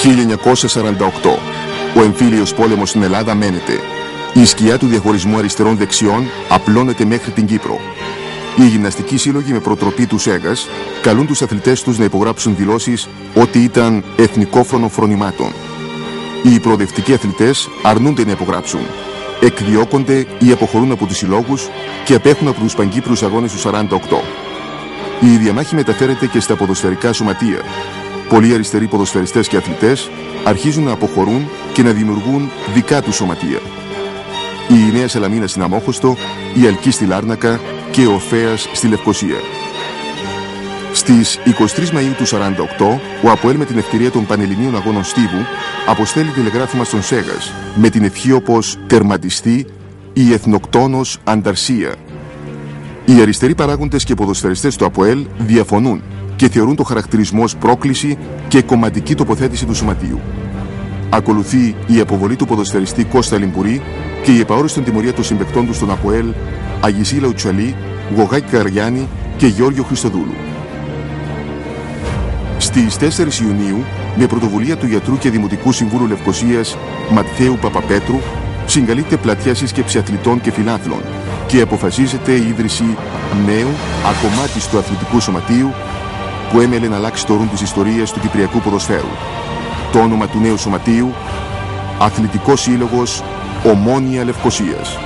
1948. Ο εμφύλιος πόλεμος στην Ελλάδα μένεται. Η σκιά του διαχωρισμού αριστερών-δεξιών απλώνεται μέχρι την Κύπρο. Οι γυμναστικοί σύλλογοι με προτροπή του ΣΕΓΑΣ καλούν τους αθλητές τους να υπογράψουν δηλώσεις ότι ήταν εθνικόφρονο φρονημάτων. Οι προοδευτικοί αθλητές αρνούνται να υπογράψουν. Εκδιώκονται ή αποχωρούν από τους συλλόγους και απέχουν από τους Παγκύπριους αγώνες του 1948. Η διαμάχη μεταφέρεται και στα ποδοσφαιρικά σωματεία. Πολλοί αριστεροί ποδοσφαιριστές και αθλητές αρχίζουν να αποχωρούν και να δημιουργούν δικά τους σωματεία. Η Νέα Σαλαμίνα στην Αμόχωστο, η Αλκή στη Λάρνακα και ο Ορφέας στη Λευκοσία. Στις 23 Μαΐου του 1948, ο ΑΠΟΕΛ με την ευκαιρία των Πανελληνίων Αγώνων Στίβου αποστέλει τηλεγράφημα στον ΣΕΓΑΣ με την ευχή όπως τερματιστεί η εθνοκτόνος ανταρσία. Οι αριστεροί παράγοντες και ποδοσφαιριστές του ΑΠΟΕΛ διαφωνούν και θεωρούν το χαρακτηρισμό ως πρόκληση και κομματική τοποθέτηση του σωματείου. Ακολουθεί η αποβολή του ποδοσφαιριστή Κώστα Λιμπουρή και η επαόριστον των τιμωρία των συμπαικτών του στον ΑΠΟΕΛ Αγισίλα Ουτσαλή, Γογάκη Καραγιάννη και Γεώργιο Χριστοδούλου. Στις 4 Ιουνίου, με πρωτοβουλία του γιατρού και Δημοτικού Συμβούλου Λευκοσίας Ματθαίου Παπαπέτρου, συγκαλείται πλατιά σύσκεψη αθλητών και φιλάθλων και αποφασίζεται η ίδρυση νέου ακομμάτιστου αθλητικού σωματείου που έμελε να αλλάξει το ρουν της ιστορίας του κυπριακού ποδοσφαίρου. Το όνομα του νέου σωματείου, Αθλητικός Σύλλογος Ομόνοια Λευκοσίας.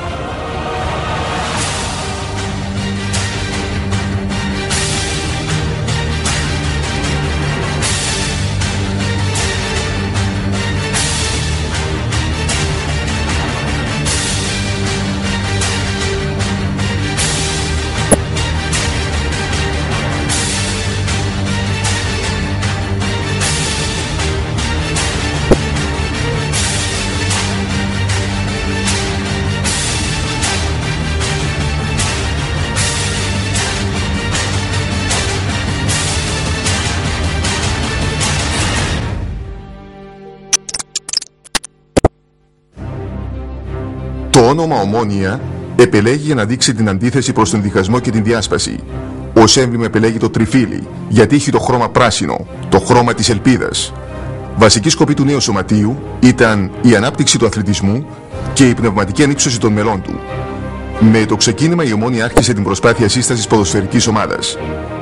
Το όνομα Ομόνοια επελέγει για να δείξει την αντίθεση προς τον διχασμό και την διάσπαση. Ως έμβλημα επελέγει το τριφύλι, γιατί έχει το χρώμα πράσινο, το χρώμα της ελπίδας. Βασική σκοπή του νέου σωματείου ήταν η ανάπτυξη του αθλητισμού και η πνευματική ανύψωση των μελών του. Με το ξεκίνημα η Ομόνοια άρχισε την προσπάθεια σύστασης ποδοσφαιρικής ομάδας.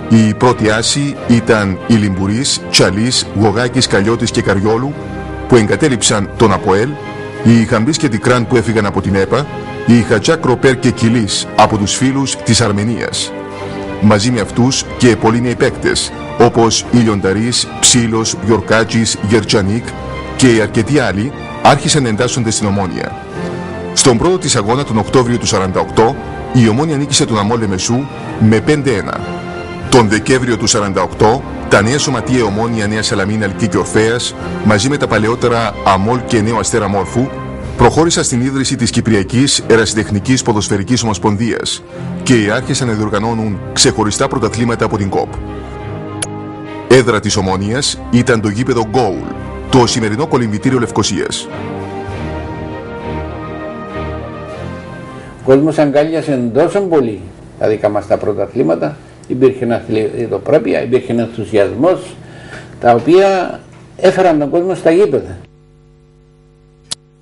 Η πρώτη άση ήταν οι Λιμπουρής, Τσαλής, Γογάκης, Καλλιώτης και Καριόλου που εγκατέλειψαν τον ΑΠΟΕΛ, οι Χαμπής και Τικράν που έφυγαν από την ΕΠΑ, οι Χατσάκ, Ροπέρ και Κιλής από τους φίλους της Αρμενίας. Μαζί με αυτούς και πολλοί νέοι παίκτες, όπως η Λιονταρής, Ψήλος, Γιορκάτζης, Γερτσανίκ και οι αρκετοί άλλοι άρχισαν να εντάσσονται στην Ομόνοια. Στον πρώτο της αγώνα τον Οκτώβριο του 1948, η Ομόνοια νίκησε τον Αμόλ Λεμεσού με 5-1. Τον Δεκέμβριο του 1948, τα νέα σωματεία Ομόνοια, Νέα Σαλαμίνα, Αλκή και Ορφέας, μαζί με τα παλαιότερα Αμόλ και Νέο Αστέρα Μόρφου, προχώρησαν στην ίδρυση της Κυπριακής Ερασιτεχνικής Ποδοσφαιρικής Ομοσπονδίας και άρχισαν να διοργανώνουν ξεχωριστά πρωταθλήματα από την ΚΟΠ. Έδρα της Ομόνοιας ήταν το γήπεδο Γκόουλ, το σημερινό κολυμβητήριο Λευκοσίας. Ο κόσμος αγκάλιασε τόσο πολύ τα δικά μας τα πρωταθλήματα, υπήρχε αθλητοπρέπεια, υπήρχε ενθουσιασμός, τα οποία έφεραν τον κόσμο στα γήπεδα.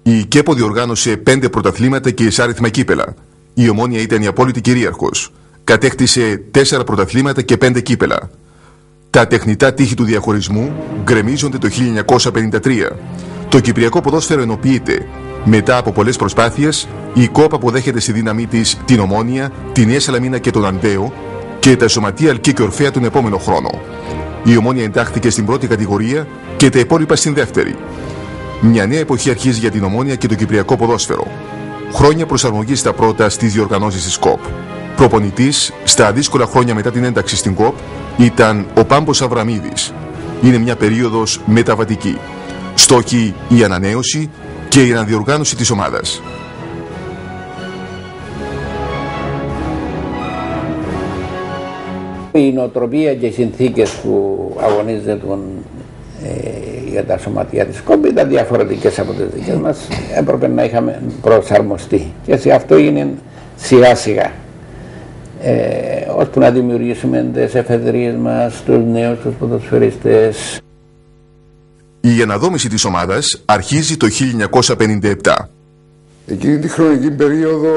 Η ΚΕΠΟ διοργάνωσε 5 πρωταθλήματα και εισάριθμα κύπελα. Η Ομόνοια ήταν η απόλυτη κυρίαρχος. Κατέκτησε 4 πρωταθλήματα και 5 κύπελα. Τα τεχνητά τείχη του διαχωρισμού γκρεμίζονται το 1953. Το κυπριακό ποδόσφαιρο ενοποιείται. Μετά από πολλές προσπάθειες, η ΚΟΠ αποδέχεται στη δύναμή της την Ομόνοια, τη Νέα Σαλαμίνα και τον Ανδέο και τα σωματεία Αλκή και Ορφέα τον επόμενο χρόνο. Η Ομόνοια εντάχθηκε στην πρώτη κατηγορία και τα υπόλοιπα στην δεύτερη. Μια νέα εποχή αρχίζει για την Ομόνοια και το κυπριακό ποδόσφαιρο. Χρόνια προσαρμογής στα πρώτα στις διοργανώσεις της ΚΟΠ. Προπονητής στα δύσκολα χρόνια μετά την ένταξη στην ΚΟΠ ήταν ο Πάμπος Αβραμίδης. Είναι μια περίοδος μεταβατική. Στόχοι η ανανέωση και η αναδιοργάνωση της ομάδας. Η νοοτροπία και οι συνθήκες που αγωνίζεται για τα σωματεία της ΚΟΠ ήταν διαφορετικές από τις δικές μας. Έπρεπε να είχαμε προσαρμοστεί και σε αυτό είναι σιγά σιγά. Ώσπου να δημιουργήσουμε τις εφεδρίες μας, τους νέους, τους ποδοσφαιριστές. Η αναδόμηση της ομάδας αρχίζει το 1957. Εκείνη τη χρονική περίοδο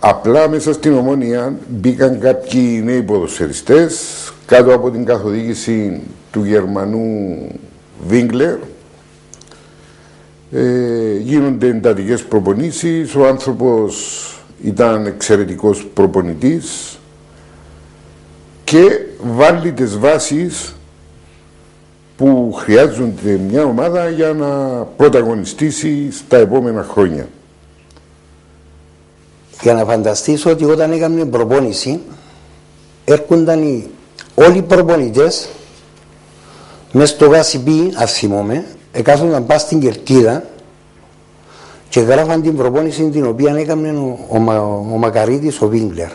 απλά μέσα στην Ομόνια μπήκαν κάποιοι νέοι ποδοσφαιριστές κάτω από την καθοδήγηση του Γερμανού Βίγκλερ. Γίνονται εντατικές προπονήσεις, ο άνθρωπος ήταν εξαιρετικός προπονητής και βάλει τις βάσεις που χρειάζονται μια ομάδα για να πρωταγωνιστήσει στα επόμενα χρόνια. Για να φανταστείς ότι όταν έκαμε προπόνηση έρχονταν όλοι οι προπονητές μες στο γάσιπι, ας θυμόμαι, εκάθονταν πας στην κερκίδα και γράφαν την προπόνηση την οποία έκαμε ο Μακαρίτης, ο Βίγκλερ.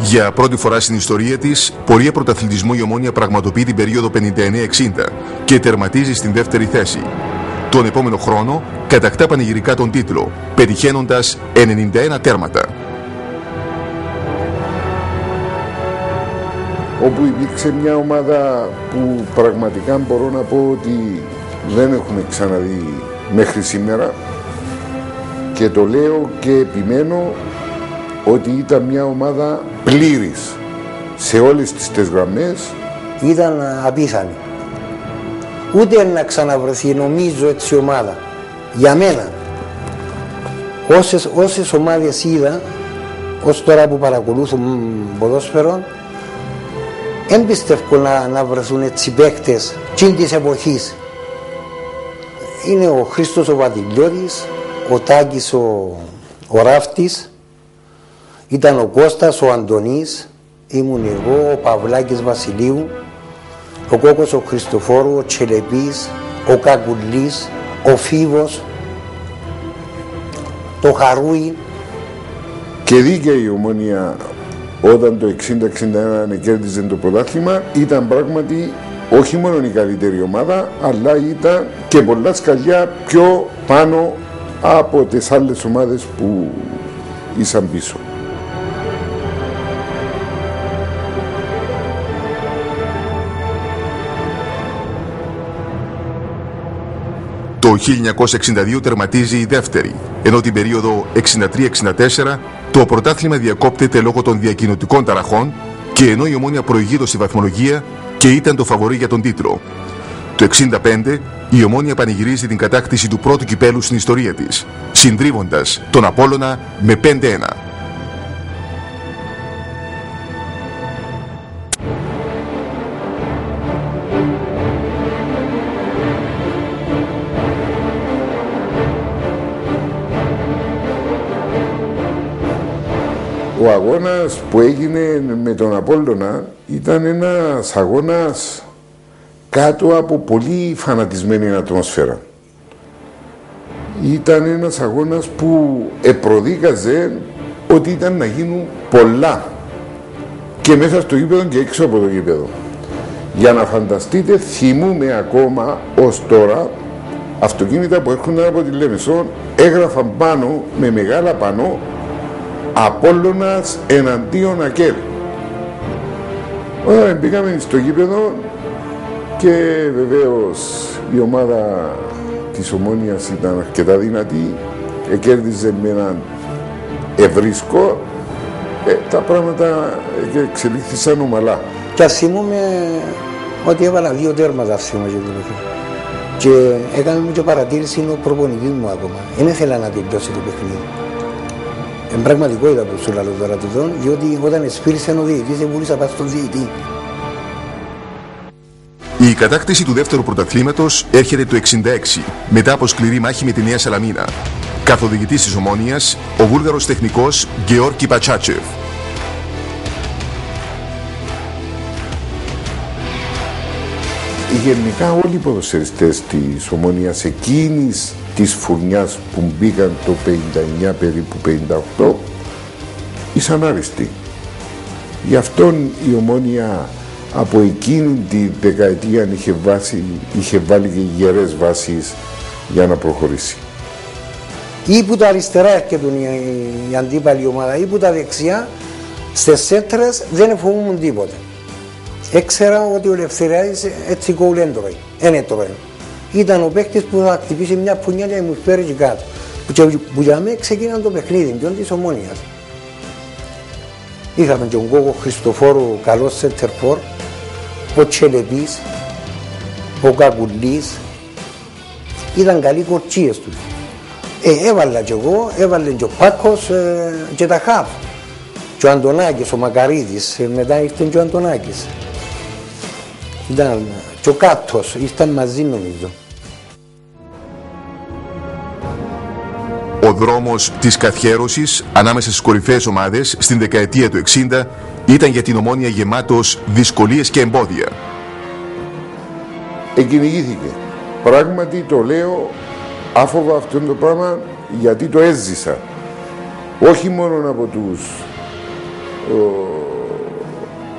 Για πρώτη φορά στην ιστορία της, πορεία πρωταθλητισμού η Ομόνοια πραγματοποιεί την περίοδο 59-60 και τερματίζει στην δεύτερη θέση. Τον επόμενο χρόνο κατακτά πανηγυρικά τον τίτλο, πετυχαίνοντας 91 τέρματα. Όπου υπήρξε μια ομάδα που πραγματικά μπορώ να πω ότι δεν έχουν ξαναδεί μέχρι σήμερα και το λέω και επιμένω ότι ήταν μια ομάδα πλήρης σε όλες τις γραμμές. Ήταν απίθανη. Ούτε να ξαναβρεθεί, νομίζω, έτσι ομάδα. Για μένα, όσες ομάδες είδα, ως τώρα που παρακολουθούν ποδόσφαιρο, δεν πιστεύω να βρεθούν έτσι παίκτες τσιν της εποχής. Είναι ο Χρήστος ο Βαδηλιώτης, ο Τάκης ο Ράφτης, ήταν ο Κώστας, ο Αντωνής, ήμουν εγώ, ο Παυλάκης Βασιλείου, ο Κόκος ο Χριστοφόρου, ο Τσελεπής, ο Κακουλής, ο Φίβος, το Χαρούι. Και δίκαιη η Ομόνοια όταν το 60-61 κέρδιζε το πρωτάθλημα, ήταν πράγματι όχι μόνο η καλύτερη ομάδα, αλλά ήταν και πολλά σκαλιά πιο πάνω από τις άλλες ομάδες που ήσαν πίσω. Το 1962 τερματίζει η δεύτερη, ενώ την περίοδο 63-64 το πρωτάθλημα διακόπτεται λόγω των διακοινωτικών ταραχών και ενώ η Ομόνοια προηγείται στη βαθμολογία και ήταν το φαβορί για τον τίτλο. Το 1965 η Ομόνοια πανηγυρίζει την κατάκτηση του πρώτου κυπέλου στην ιστορία της, συντρίβοντας τον Απόλλωνα με 5-1. Ο αγώνας που έγινε με τον Απόλλωνα ήταν ένας αγώνας κάτω από πολύ φανατισμένη ατμόσφαιρα. Ήταν ένας αγώνας που επροδίκαζε ότι ήταν να γίνουν πολλά και μέσα στο γήπεδο και έξω από το γήπεδο. Για να φανταστείτε, θυμούμε ακόμα ως τώρα αυτοκίνητα που έρχονταν από τη Λεμεσό, έγραφαν πάνω με μεγάλα πανό Απόλλωνας εναντίον ΑΚΕΛ. Όταν μπήκαμε στο γήπεδο και βεβαίως η ομάδα της Ομόνοιας ήταν αρκετά δυνατή, κέρδιζε με έναν ευρύ σκορ, τα πράγματα εξελίχθησαν ομαλά. Και ας θυμούμε ότι έβαλα 2 τέρματα αυτήμα για την εποχή. Και έκαμε μου και παρατήρηση ο προπονητής μου ακόμα. Δεν ήθελα να τελειώσει το παιχνίδι. Εν πραγματικότητα που σου λέω τώρα τούτο, διότι όταν εσπήρισε ο διαιτητής δεν μπορούσα να πάω στον διαιτητή. Η κατάκτηση του δεύτερου πρωταθλήματος έρχεται το 1966, μετά από σκληρή μάχη με τη Νέα Σαλαμίνα. Καθοδηγητής της Ομόνοιας, ο Βούλγαρος τεχνικός Γεώργη Πατσάτσεφ. Γενικά όλοι οι ποδοσφαιριστές της Ομόνοιας εκείνης της φουρνιάς που μπήκαν το 59 περίπου 58 ήσαν άριστοι. Γι' αυτόν η Ομόνοια από εκείνη τη δεκαετία είχε βάλει και γερές βάσεις για να προχωρήσει. Ή που τα αριστερά έρχεται η αντίπαλη ομάδα ή που τα δεξιά, στις σέντρες δεν φοβούμουν τίποτα. Έξερα ότι ο Ελευθεριάδης έτσι κόουλεν τρώει, δεν τρώει. Ήταν ο παίκτης που θα χτυπήσει μια πουνιά και μου φέρει και κάτω. Που για μένα ξεκίναν το παιχνίδι, ποιον της Ομόνοιας. Είχαμε τον Κόκο Χριστοφόρου, καλός σεντερφόρ, ο Τσελεπής, ο Κακουλής. Ήταν καλοί κορτσίες τους. Έβαλα και εγώ, έβαλε και ο Πάκος και τα χαφ. Και ο Αντωνάκης, ο Μακαρίδης, μετά ήρθε και ο Αντωνάκης. Ήταν και ο Κάτος, ήρθαν μαζί νομίζω. Ο δρόμος της καθιέρωσης ανάμεσα στις κορυφαίες ομάδες στην δεκαετία του 60 ήταν για την Ομόνοια γεμάτος δυσκολίες και εμπόδια. Εκκυνηγήθηκε. Πράγματι το λέω άφοβα αυτό το πράγμα γιατί το έζησα. Όχι μόνο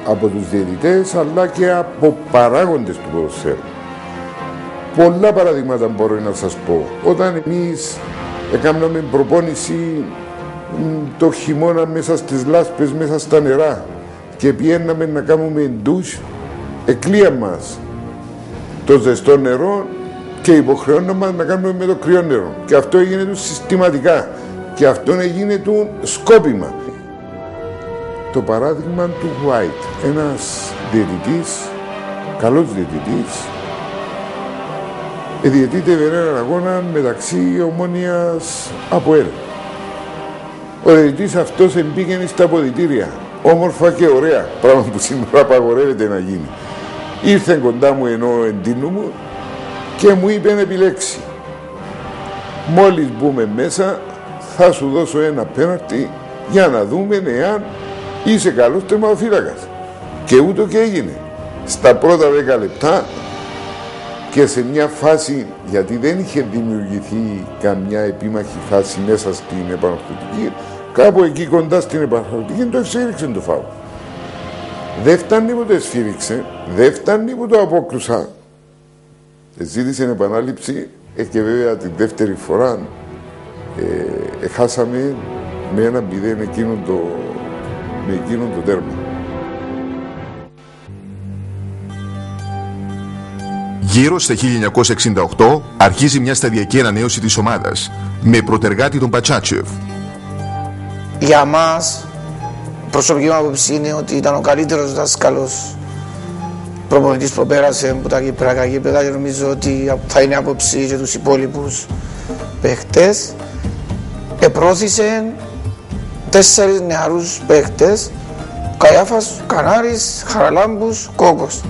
από τους διαιτητές αλλά και από παράγοντες του ποδοσφαίρου. Πολλά παραδείγματα μπορώ να σας πω. Όταν εμείς έκαναμε προπόνηση το χειμώνα μέσα στις λάσπες, μέσα στα νερά και πιέναμε να κάνουμε ντους, εκλεία μας το ζεστό νερό και υποχρεώναμε μας να κάνουμε με το κρυό νερό. Και αυτό έγινε του συστηματικά και αυτό έγινε του σκόπιμα. Το παράδειγμα του White, ένας διαιτητής, καλός διαιτητής, διαιτείται έναν αγώνα μεταξύ Ομόνοιας ΑΠΟΕΛ. Ο διαιτητής αυτός εμπήγαινε στα αποδυτήρια, όμορφα και ωραία, πράγμα που σήμερα απαγορεύεται να γίνει. Ήρθε κοντά μου ενώ εντύνου μου και μου είπε να επιλέξει. Μόλις μπούμε μέσα θα σου δώσω ένα πέναρτι για να δούμε εάν είσαι καλός τερματοφύλακας. Και ούτω και έγινε. Στα πρώτα 10 λεπτά και σε μια φάση, γιατί δεν είχε δημιουργηθεί καμιά επίμαχη φάση μέσα στην επανορθωτική, κάπου εκεί κοντά στην επανορθωτική το εσφύριξε το φάουλ. Δεν φτάνει που το εσφύριξε, δεν φτάνει που το απόκρουσα. Ζήτησε επανάληψη και βέβαια τη δεύτερη φορά χάσαμε με 1-0 εκείνο το τέρμα. Γύρω στα 1968 αρχίζει μια σταδιακή ανανέωση της ομάδας, με πρωτεργάτη τον Πατσάτσεφ. Για μας, προσωπική μου άποψη είναι ότι ήταν ο καλύτερος δάσκαλος προπονητής που πέρασε από τα κυπριακά γήπεδα και νομίζω ότι θα είναι άποψη για τους υπόλοιπους παίχτες. Επρόθεσε 4 νεαρούς παίχτες, Καϊάφας, Κανάρης, Χαραλάμπους, Κόκος.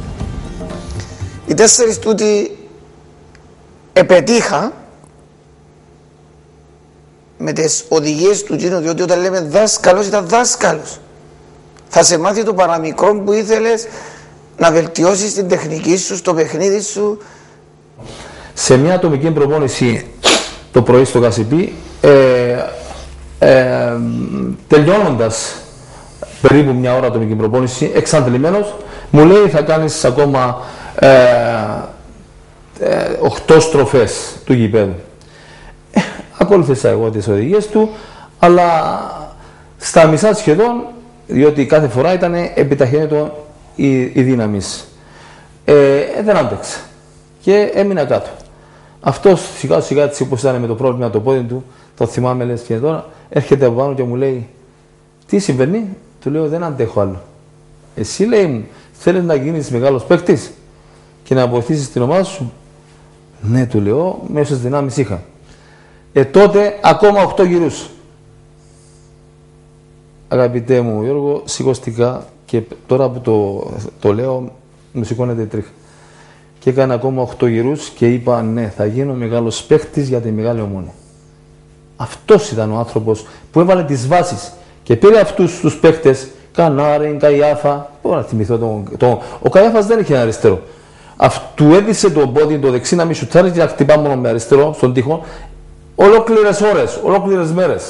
Οι 4 τούτοι επετύχα με τις οδηγίες του Τζίνου, διότι όταν λέμε δάσκαλος ήταν δάσκαλος. Θα σε μάθει το παραμικρό που ήθελες να βελτιώσεις την τεχνική σου, στο παιχνίδι σου. Σε μια ατομική προπόνηση το πρωί στο Κασιπί, τελειώνοντας περίπου μια ώρα ατομική προπόνηση, εξαντλημένος, μου λέει θα κάνεις ακόμα 8 στροφές του γηπέδου. Ακολούθησα εγώ τις οδηγίες του, αλλά στα μισά σχεδόν, διότι κάθε φορά ήταν επιταχύνεται η δύναμης. Δεν άντεξε και έμεινα κάτω. Αυτός σιγά σιγά έτσι όπως ήταν με το πρόβλημα το πόδι του, το θυμάμαι λες και τώρα, έρχεται από πάνω και μου λέει τι συμβαίνει, του λέω δεν αντέχω άλλο. Εσύ λέει μου θέλεις να γίνεις μεγάλος παίκτης και να βοηθήσεις την ομάδα σου. Ναι του λέω, μέσω στις δυνάμεις είχα. Τότε ακόμα 8 γυρούς. Αγαπητέ μου Γιώργο, σηκωστικά και τώρα που το λέω μου σηκώνεται τρίχα. Και έκανα ακόμα 8 γυρούς και είπα ναι, θα γίνω μεγάλος παίχτης για τη Μεγάλη Ομόνοια. Αυτός ήταν ο άνθρωπος που έβαλε τις βάσεις και πήρε αυτούς τους παίχτες, Κανάριν, Καϊάφα, μπορώ να θυμηθώ ο Καϊάφας δεν είχε ένα αριστερό. Του έδισε το πόδι, το δεξί να μην σουτάρει και να χτυπά μόνο με αριστερό στον τοίχο, ολόκληρες ώρες, ολόκληρες μέρες.